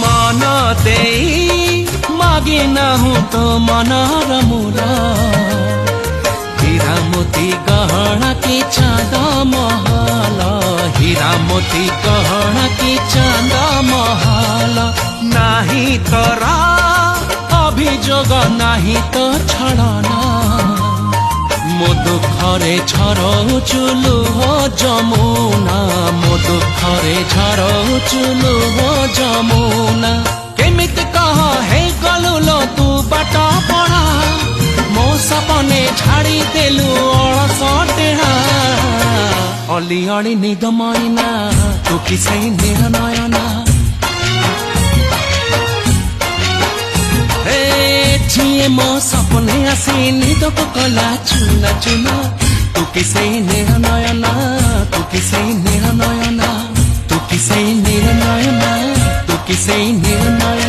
मन देई मागे नाहु तो मनर मूल हीरा मोती गहना की चांद महल हीरा मोती गहना की चांद महल नाही तोरा अभियोग नाही तो छड़ना मो दुखरे झरउछु लुह जमुना मो दुखरे झरउछु लुह जमुना केमिति कह हे गलु लो तू बाट पड़ा मो सपने छाड़ी देलु अलस टेढ़ा अली अली निद मैना तू किसे निर्णयना जिए मो सपने आसी निद को कला चुना चुना तू किसे निर्णयना तू किसे निर्णयना तू किसे निर्णयना तू किसे निर्णय